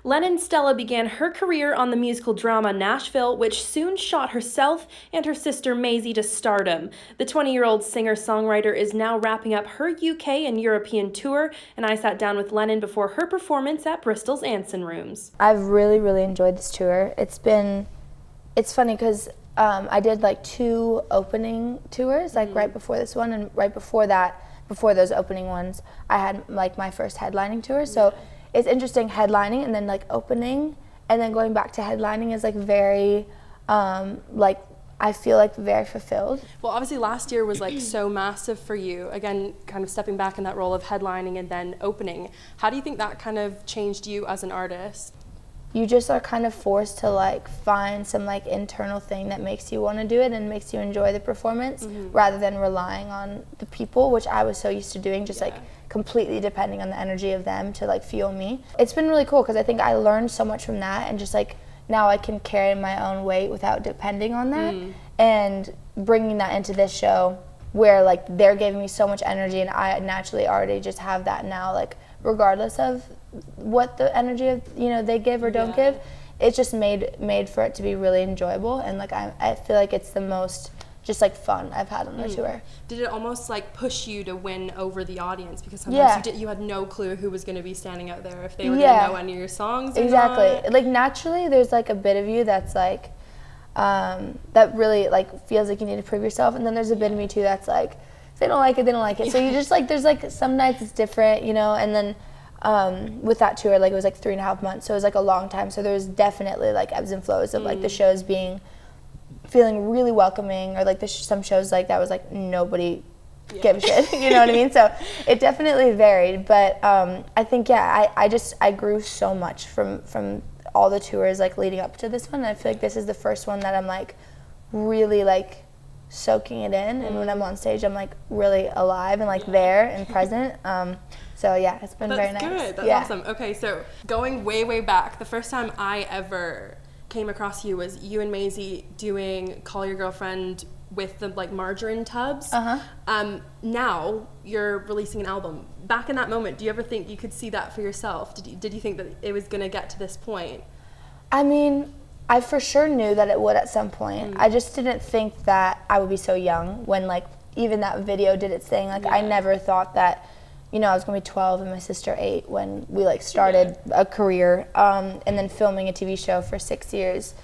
Lennon Stella began her career on the musical drama Nashville, which soon shot herself and her sister Maisy to stardom. The 20-year-old singer-songwriter is now wrapping up her UK and European tour, and I sat down with Lennon before her performance at Bristol's Anson rooms. I've really enjoyed this tour. It's funny because I did like 2 opening tours, like right before this one, and right before that, before those opening ones, I had like my first headlining tour. So it's interesting headlining and then like opening and then going back to headlining is like very, like I feel like very fulfilled. Well, obviously last year was like so massive for you. Again, kind of stepping back in that role of headlining and then opening. How do you think that kind of changed you as an artist? You just are kind of forced to like find some like internal thing that makes you want to do it and makes you enjoy the performance rather than relying on the people, which I was so used to doing, just like completely depending on the energy of them to like fuel me. It's been really cool because I think I learned so much from that, and just like now I can carry my own weight without depending on that, and bringing that into this show where like they're giving me so much energy and I naturally already just have that now, like regardless of what the energy of they give or don't give, it's just made for it to be really enjoyable, and like I feel like it's the most just like fun I've had on the tour. Did it almost like push you to win over the audience, because sometimes you had no clue who was going to be standing out there, if they were going to know any of your songs or not? Like naturally there's like a bit of you that's like that really like feels like you need to prove yourself, and then there's a bit of me too that's like if they don't like it, they don't like it. So you just like there's like some nights it's different, and then with that tour, like it was like 3.5 months, so it was like a long time. So there was definitely like ebbs and flows of like the shows feeling really welcoming, or like some shows like that was like nobody gave a shit, you know what I mean? So it definitely varied, but I think I grew so much from all the tours like leading up to this one. And I feel like this is the first one that I'm like really like soaking it in, and when I'm on stage I'm like really alive and like there and present. So yeah, it's been very nice. That's good. That's awesome. Okay, so going way back, the first time I ever came across you was you and Maisy doing Call Your Girlfriend with the like margarine tubs. Now you're releasing an album. Back in that moment, do you ever think you could see that for yourself? Did you think that it was going to get to this point? I mean, I for sure knew that it would at some point. I just didn't think that I would be so young when like even that video did its thing. Like I never thought that I was going to be 12 and my sister 8 when we like started a career, and then filming a TV show for 6 years.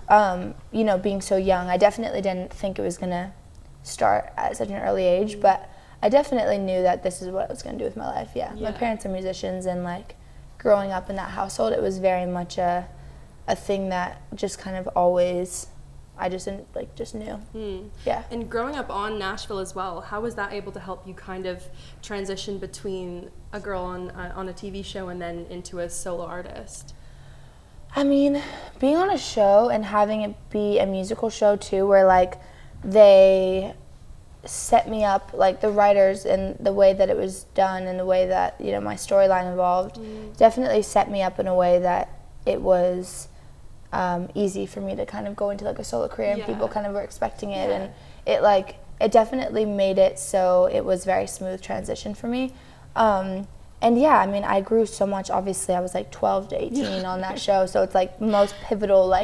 Being so young, I definitely didn't think it was going to start at such an early age, but I definitely knew that this is what I was going to do with my life. My parents are musicians, and like growing up in that household, it was very much a thing that just kind of always I just knew. And growing up on Nashville as well, how was that able to help you kind of transition between a girl on a TV show and then into a solo artist? I mean, being on a show and having it be a musical show too, where like they set me up, like the writers and the way that it was done and the way that my storyline evolved, definitely set me up in a way that it was easy for me to kind of go into like a solo career, and people kind of were expecting it, and it definitely made it so it was very smooth transition for me. And I mean, I grew so much. Obviously I was like 12 to 18 on that show, so it's like the most pivotal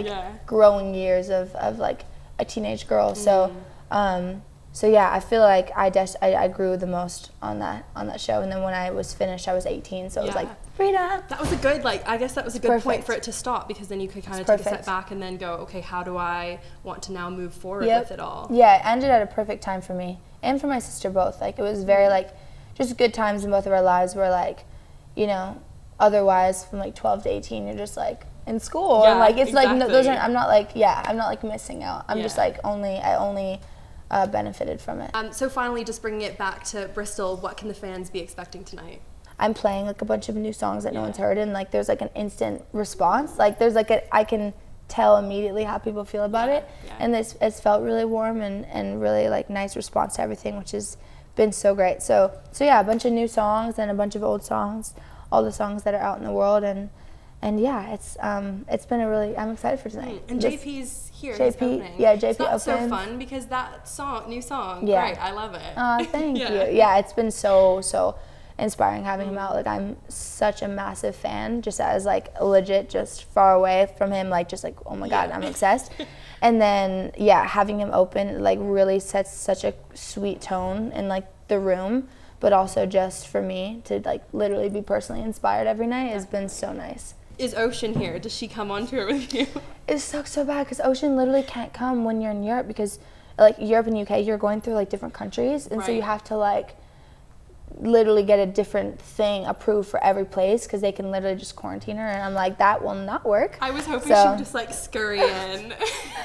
growing years of like a teenage girl. So I feel like I grew the most on that show, and then when I was finished I was 18, so it was like freedom. That was a good I guess that was a good point for it to stop, because then you could kind of take a step back and then go, okay, how do I want to now move forward with it all? Yeah, it ended at a perfect time for me and for my sister both. Like it was very like just good times in both of our lives, where like otherwise from like 12 to 18 you're just like in school, and like it's like no, those aren't, I'm not like missing out. I'm just like I only benefited from it. So finally, just bringing it back to Bristol, what can the fans be expecting tonight? I'm playing like a bunch of new songs that no one's heard, and like there's like an instant response. Like there's like I can tell immediately how people feel about it, and it's felt really warm and really like nice response to everything, which has been so great. So a bunch of new songs and a bunch of old songs, all the songs that are out in the world, and it's been I'm excited for tonight. And JP's here. JP, JP opens. That's so fun, because that new song, great, I love it. Thank you. Yeah, it's been so inspiring having him out. Like, I'm such a massive fan, just as like legit just far away from him, like just like, oh my God, I'm obsessed. And then having him open like really sets such a sweet tone in like the room, but also just for me to like literally be personally inspired every night has been so nice. Is Ocean here? Does she come on tour with you? It sucks so bad because Ocean literally can't come when you're in Europe, because like Europe and UK, you're going through like different countries, and so you have to like literally get a different thing approved for every place, because they can literally just quarantine her, and I'm like, that will not work. I was hoping she would just like scurry in.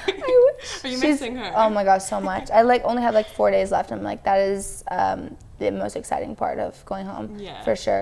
I wish. Are you missing her? Oh my gosh, so much. I like only have like 4 days left. I'm like, that is the most exciting part of going home, for sure.